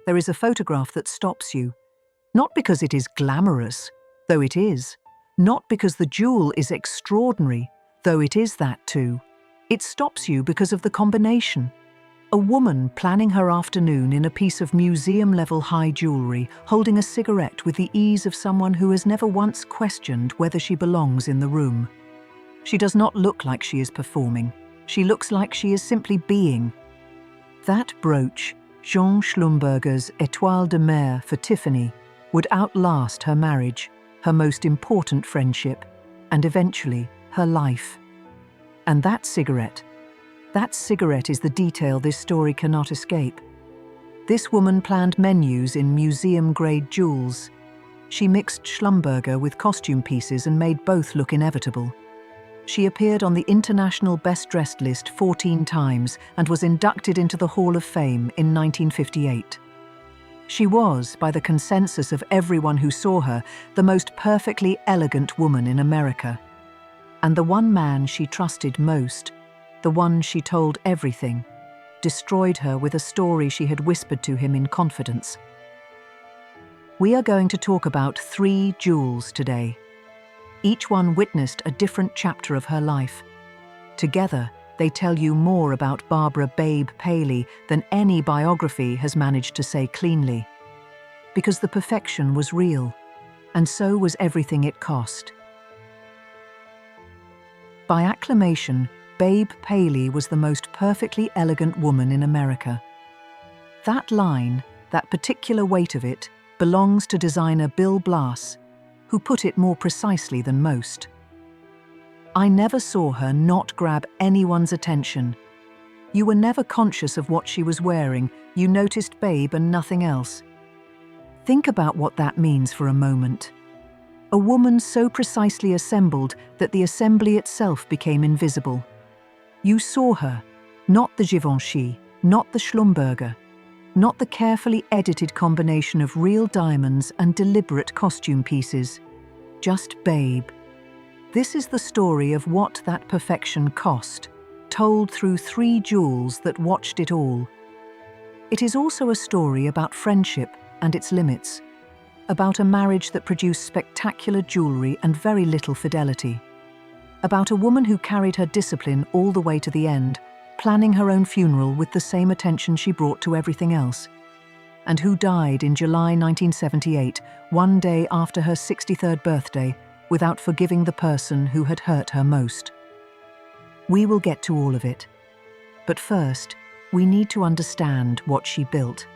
There is a photograph that stops you, not because it is glamorous, though it is, not because the jewel is extraordinary, though it is that too. It stops you because of the combination. A woman planning her afternoon in a piece of museum-level high jewelry, holding a cigarette with the ease of someone who has never once questioned whether she belongs in the room. She does not look like she is performing. She looks like she is simply being. That brooch, Jean Schlumberger's Étoile de Mer for Tiffany, would outlast her marriage, her most important friendship, and eventually her life. And that cigarette is the detail this story cannot escape. This woman planned menus in museum-grade jewels. She mixed Schlumberger with costume pieces and made both look inevitable. She appeared on the International Best Dressed list 14 times and was inducted into the Hall of Fame in 1958. She was, by the consensus of everyone who saw her, the most perfectly elegant woman in America. And the one man she trusted most, the one she told everything, destroyed her with a story she had whispered to him in confidence. We are going to talk about 3 jewels today. Each one witnessed a different chapter of her life. Together, they tell you more about Barbara "Babe" Paley than any biography has managed to say cleanly. Because the perfection was real, and so was everything it cost. By acclamation, Babe Paley was the most perfectly elegant woman in America. That line, that particular weight of it, belongs to designer Bill Blass, who put it more precisely than most. I never saw her not grab anyone's attention. You were never conscious of what she was wearing, you noticed Babe and nothing else. Think about what that means for a moment. A woman so precisely assembled that the assembly itself became invisible. You saw her, not the Givenchy, not the Schlumberger, not the carefully edited combination of real diamonds and deliberate costume pieces, just Babe. This is the story of what that perfection cost, told through 3 jewels that watched it all. It is also a story about friendship and its limits, about a marriage that produced spectacular jewelry and very little fidelity, about a woman who carried her discipline all the way to the end, planning her own funeral with the same attention she brought to everything else, and who died in July 1978, one day after her 63rd birthday, without forgiving the person who had hurt her most. We will get to all of it, but first, we need to understand what she built.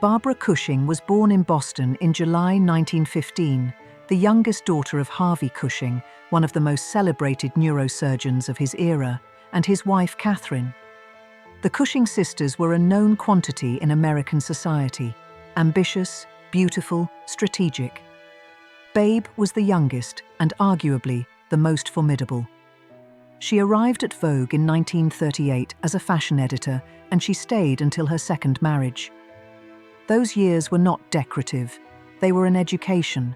Barbara Cushing was born in Boston in July 1915, the youngest daughter of Harvey Cushing, one of the most celebrated neurosurgeons of his era, and his wife Catherine. The Cushing sisters were a known quantity in American society, ambitious, beautiful, strategic. Babe was the youngest and arguably the most formidable. She arrived at Vogue in 1938 as a fashion editor, and she stayed until her second marriage. Those years were not decorative, they were an education.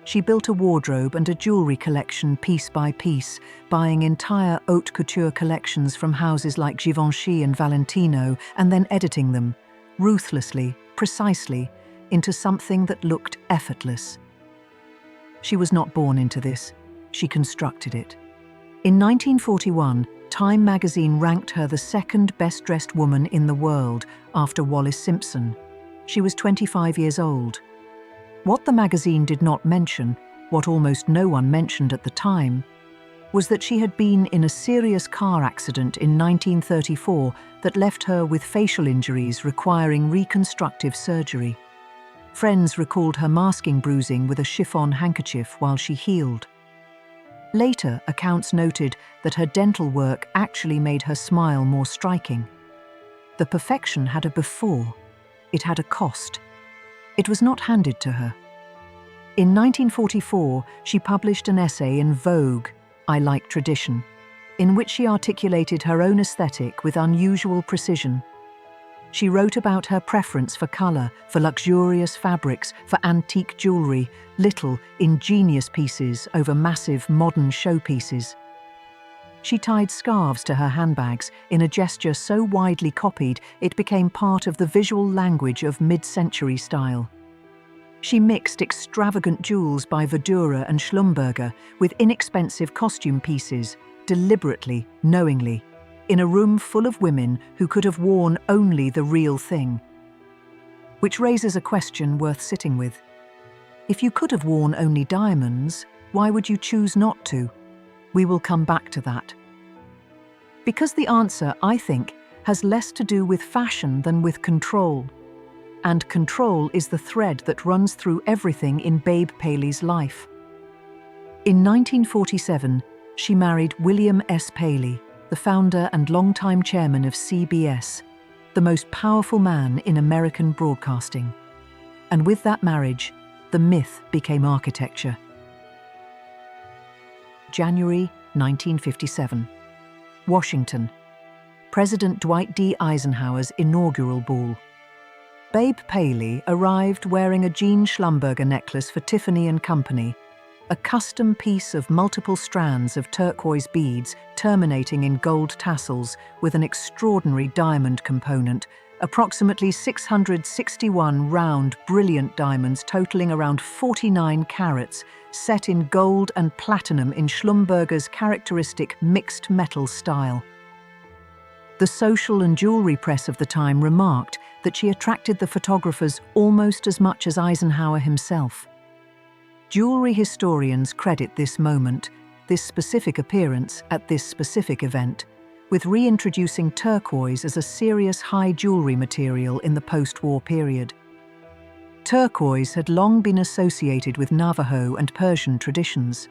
She built a wardrobe and a jewelry collection piece by piece, buying entire haute couture collections from houses like Givenchy and Valentino, and then editing them, ruthlessly, precisely, into something that looked effortless. She was not born into this, she constructed it. In 1941, Time magazine ranked her the second best-dressed woman in the world after Wallis Simpson. She was 25 years old. What the magazine did not mention, what almost no one mentioned at the time, was that she had been in a serious car accident in 1934 that left her with facial injuries requiring reconstructive surgery. Friends recalled her masking bruising with a chiffon handkerchief while she healed. Later, accounts noted that her dental work actually made her smile more striking. The perfection had a before. It had a cost. It was not handed to her. In 1944, she published an essay in Vogue, I Like Tradition, in which she articulated her own aesthetic with unusual precision. She wrote about her preference for color, for luxurious fabrics, for antique jewelry, little, ingenious pieces over massive modern showpieces. She tied scarves to her handbags in a gesture so widely copied it became part of the visual language of mid-century style. She mixed extravagant jewels by Verdura and Schlumberger with inexpensive costume pieces, deliberately, knowingly, in a room full of women who could have worn only the real thing. Which raises a question worth sitting with. If you could have worn only diamonds, why would you choose not to? We will come back to that. Because the answer, I think, has less to do with fashion than with control. And control is the thread that runs through everything in Babe Paley's life. In 1947, she married William S. Paley, the founder and longtime chairman of CBS, the most powerful man in American broadcasting. And with that marriage, the myth became architecture. January 1957. Washington. President Dwight D. Eisenhower's inaugural ball. Babe Paley arrived wearing a Jean Schlumberger necklace for Tiffany and Company, a custom piece of multiple strands of turquoise beads terminating in gold tassels with an extraordinary diamond component, approximately 661 round, brilliant diamonds totaling around 49 carats, set in gold and platinum in Schlumberger's characteristic mixed metal style. The social and jewelry press of the time remarked that she attracted the photographers almost as much as Eisenhower himself. Jewelry historians credit this moment, this specific appearance at this specific event, with reintroducing turquoise as a serious high jewelry material in the post-war period. Turquoise had long been associated with Navajo and Persian traditions.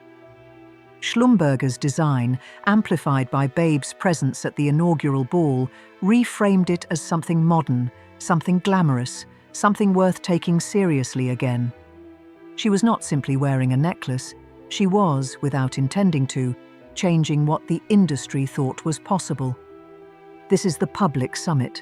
Schlumberger's design, amplified by Babe's presence at the inaugural ball, reframed it as something modern, something glamorous, something worth taking seriously again. She was not simply wearing a necklace, she was, without intending to, changing what the industry thought was possible. This is the public summit.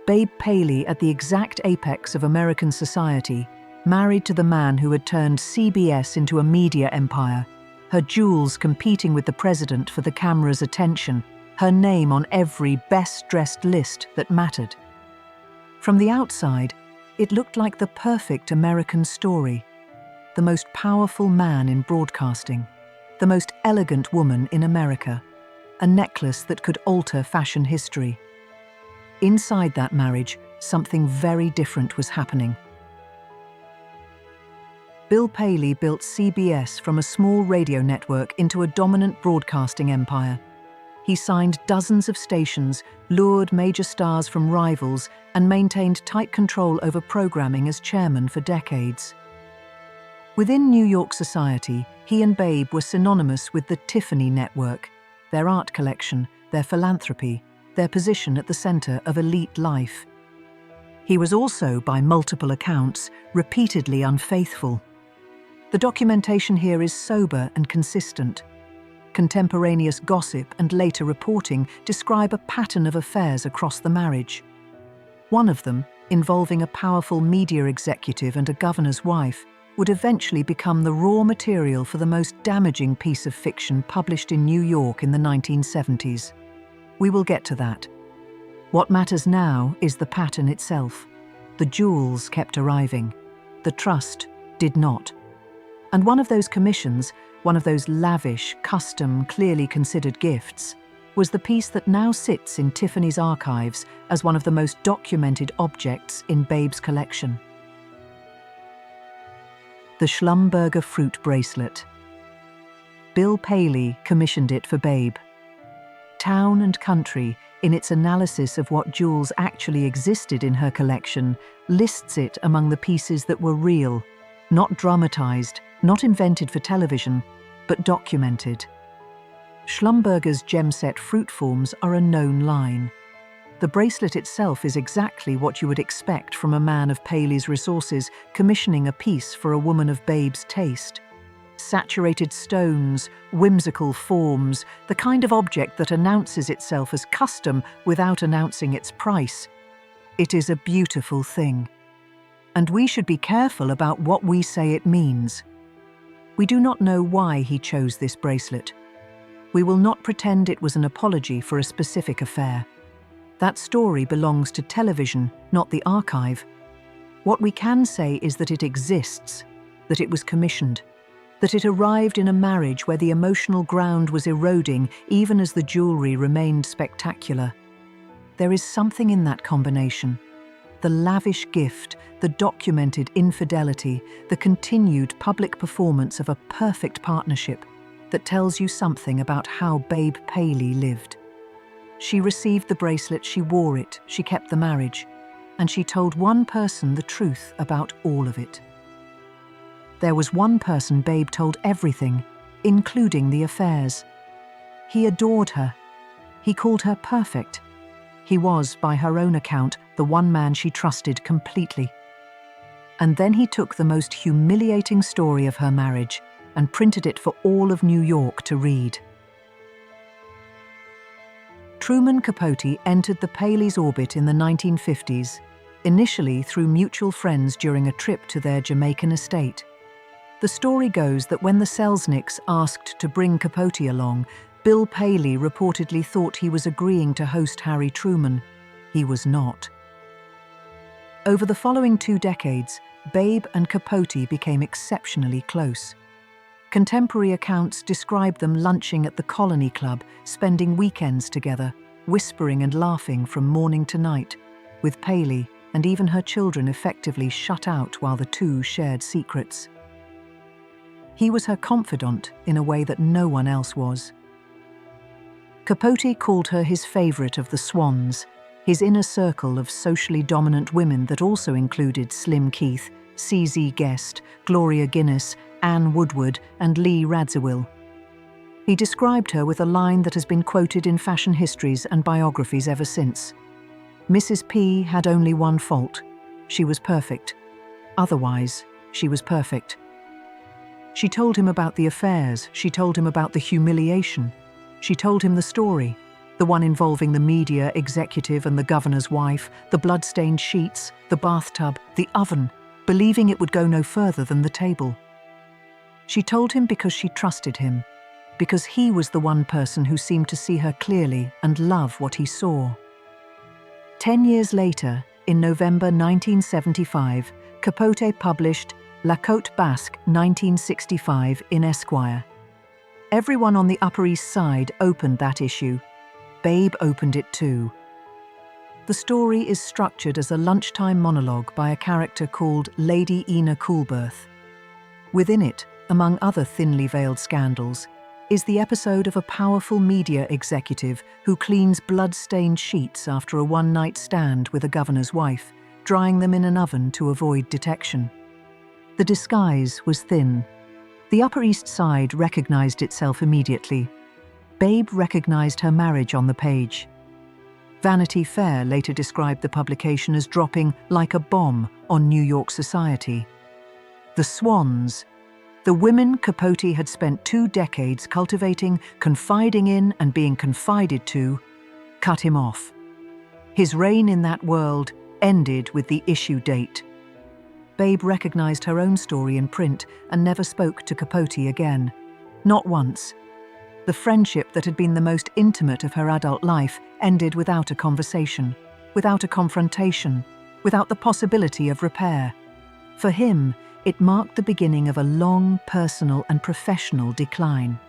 Babe Paley at the exact apex of American society, married to the man who had turned CBS into a media empire, her jewels competing with the president for the camera's attention, her name on every best-dressed list that mattered. From the outside, it looked like the perfect American story. The most powerful man in broadcasting, the most elegant woman in America, a necklace that could alter fashion history. Inside that marriage, something very different was happening. Bill Paley built CBS from a small radio network into a dominant broadcasting empire. He signed dozens of stations, lured major stars from rivals, and maintained tight control over programming as chairman for decades. Within New York society, he and Babe were synonymous with the Tiffany network, their art collection, their philanthropy, their position at the center of elite life. He was also, by multiple accounts, repeatedly unfaithful. The documentation here is sober and consistent. Contemporaneous gossip and later reporting describe a pattern of affairs across the marriage. One of them, involving a powerful media executive and a governor's wife, would eventually become the raw material for the most damaging piece of fiction published in New York in the 1970s. We will get to that. What matters now is the pattern itself. The jewels kept arriving. The trust did not. And one of those commissions, one of those lavish, custom, clearly considered gifts, was the piece that now sits in Tiffany's archives as one of the most documented objects in Babe's collection. The Schlumberger Fruit bracelet. Bill Paley commissioned it for Babe. Town and Country, in its analysis of what jewels actually existed in her collection, lists it among the pieces that were real, not dramatized, not invented for television, but documented. Schlumberger's gem-set fruit forms are a known line. The bracelet itself is exactly what you would expect from a man of Paley's resources commissioning a piece for a woman of Babe's taste. Saturated stones, whimsical forms, the kind of object that announces itself as custom without announcing its price. It is a beautiful thing. And we should be careful about what we say it means. We do not know why he chose this bracelet. We will not pretend it was an apology for a specific affair. That story belongs to television, not the archive. What we can say is that it exists, that it was commissioned, that it arrived in a marriage where the emotional ground was eroding even as the jewelry remained spectacular. There is something in that combination. The lavish gift, the documented infidelity, the continued public performance of a perfect partnership that tells you something about how Babe Paley lived. She received the bracelet, she wore it, she kept the marriage, and she told one person the truth about all of it. There was one person Babe told everything, including the affairs. He adored her. He called her perfect. He was, by her own account, the one man she trusted completely. And then he took the most humiliating story of her marriage and printed it for all of New York to read. Truman Capote entered the Paley's orbit in the 1950s, initially through mutual friends during a trip to their Jamaican estate. The story goes that when the Selznicks asked to bring Capote along, Bill Paley reportedly thought he was agreeing to host Harry Truman. He was not. Over the following 2 decades, Babe and Capote became exceptionally close. Contemporary accounts describe them lunching at the Colony Club, spending weekends together, whispering and laughing from morning to night, with Paley and even her children effectively shut out while the two shared secrets. He was her confidant in a way that no one else was. Capote called her his favorite of the swans, his inner circle of socially dominant women that also included Slim Keith, C.Z. Guest, Gloria Guinness, Anne Woodward, and Lee Radziwill. He described her with a line that has been quoted in fashion histories and biographies ever since. Mrs. P had only one fault. She was perfect. Otherwise, she was perfect. She told him about the affairs, she told him about the humiliation. She told him the story, the one involving the media executive and the governor's wife, the blood-stained sheets, the bathtub, the oven, believing it would go no further than the table. She told him because she trusted him, because he was the one person who seemed to see her clearly and love what he saw. 10 years later, in November 1975, Capote published La Côte Basque 1965 in Esquire. Everyone on the Upper East Side opened that issue. Babe opened it too. The story is structured as a lunchtime monologue by a character called Lady Ina Coolberth. Within it, among other thinly veiled scandals, is the episode of a powerful media executive who cleans blood-stained sheets after a one-night stand with a governor's wife, drying them in an oven to avoid detection. The disguise was thin. The Upper East Side recognized itself immediately. Babe recognized her marriage on the page. Vanity Fair later described the publication as dropping like a bomb on New York society. The Swans, the women Capote had spent 2 decades cultivating, confiding in, and being confided to, cut him off. His reign in that world ended with the issue date. Babe recognized her own story in print and never spoke to Capote again. Not once. The friendship that had been the most intimate of her adult life ended without a conversation, without a confrontation, without the possibility of repair. For him, it marked the beginning of a long, personal and professional decline.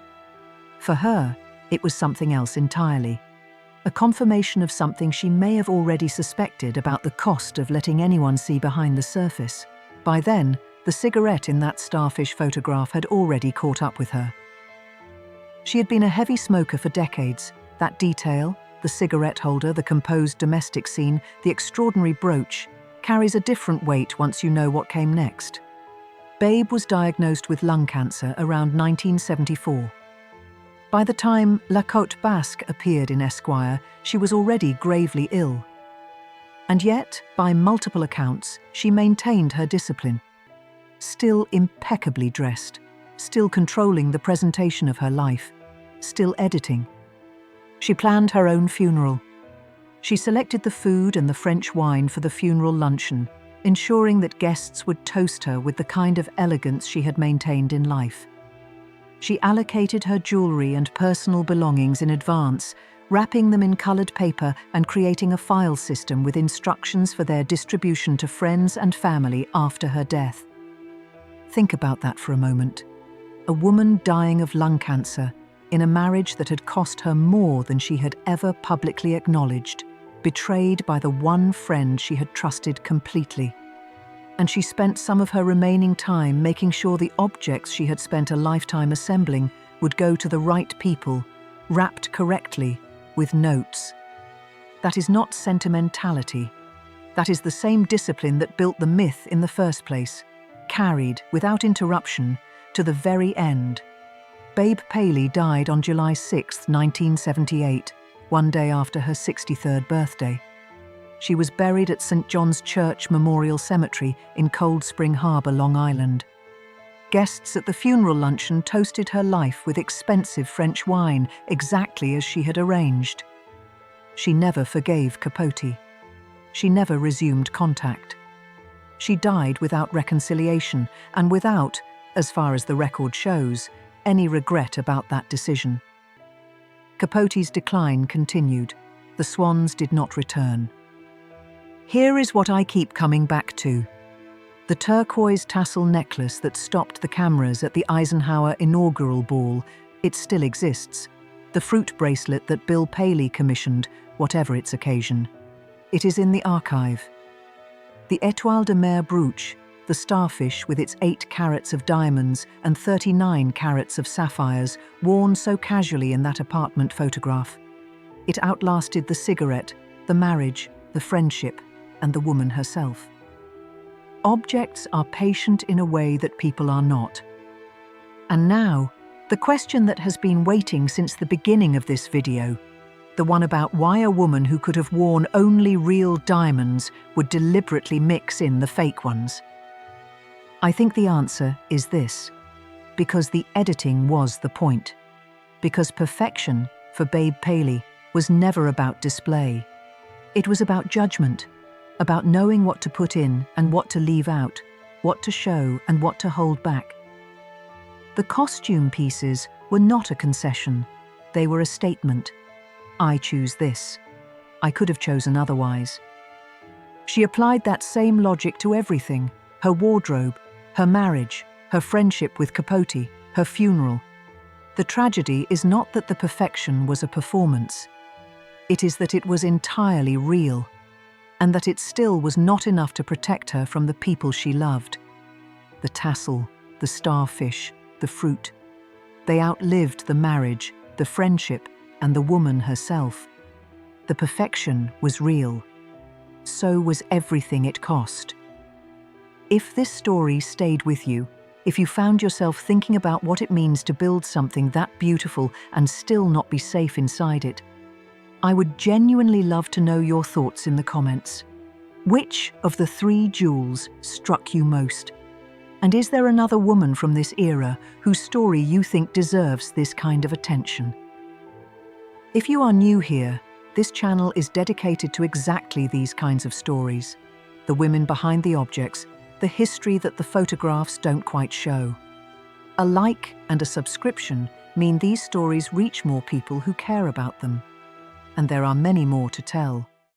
For her, it was something else entirely. A confirmation of something she may have already suspected about the cost of letting anyone see behind the surface. By then, the cigarette in that starfish photograph had already caught up with her. She had been a heavy smoker for decades. That detail, the cigarette holder, the composed domestic scene, the extraordinary brooch, carries a different weight once you know what came next. Babe was diagnosed with lung cancer around 1974. By the time La Côte Basque appeared in Esquire, she was already gravely ill. And yet, by multiple accounts, she maintained her discipline. Still impeccably dressed, still controlling the presentation of her life, still editing. She planned her own funeral. She selected the food and the French wine for the funeral luncheon, ensuring that guests would toast her with the kind of elegance she had maintained in life. She allocated her jewelry and personal belongings in advance, wrapping them in colored paper and creating a file system with instructions for their distribution to friends and family after her death. Think about that for a moment. A woman dying of lung cancer in a marriage that had cost her more than she had ever publicly acknowledged, betrayed by the one friend she had trusted completely. And she spent some of her remaining time making sure the objects she had spent a lifetime assembling would go to the right people, wrapped correctly, with notes. That is not sentimentality. That is the same discipline that built the myth in the first place, carried, without interruption, to the very end. Babe Paley died on July 6, 1978, one day after her 63rd birthday. She was buried at St. John's Church Memorial Cemetery in Cold Spring Harbor, Long Island. Guests at the funeral luncheon toasted her life with expensive French wine, exactly as she had arranged. She never forgave Capote. She never resumed contact. She died without reconciliation and without, as far as the record shows, any regret about that decision. Capote's decline continued. The swans did not return. Here is what I keep coming back to. The turquoise tassel necklace that stopped the cameras at the Eisenhower inaugural ball, it still exists. The fruit bracelet that Bill Paley commissioned, whatever its occasion. It is in the archive. The Étoile de mer brooch, the starfish with its 8 carats of diamonds and 39 carats of sapphires, worn so casually in that apartment photograph. It outlasted the cigarette, the marriage, the friendship, and the woman herself. Objects are patient in a way that people are not. And now, the question that has been waiting since the beginning of this video, the one about why a woman who could have worn only real diamonds would deliberately mix in the fake ones. I think the answer is this: because the editing was the point. Because perfection, for Babe Paley, was never about display. It was about judgment, about knowing what to put in and what to leave out, what to show and what to hold back. The costume pieces were not a concession. They were a statement. I choose this. I could have chosen otherwise. She applied that same logic to everything: her wardrobe, her marriage, her friendship with Capote, her funeral. The tragedy is not that the perfection was a performance. It is that it was entirely real, and that it still was not enough to protect her from the people she loved. The tassel, the starfish, the fruit. They outlived the marriage, the friendship, and the woman herself. The perfection was real. So was everything it cost. If this story stayed with you, if you found yourself thinking about what it means to build something that beautiful and still not be safe inside it, I would genuinely love to know your thoughts in the comments. Which of the 3 jewels struck you most? And is there another woman from this era whose story you think deserves this kind of attention? If you are new here, this channel is dedicated to exactly these kinds of stories. The women behind the objects, the history that the photographs don't quite show. A like and a subscription mean these stories reach more people who care about them. And there are many more to tell.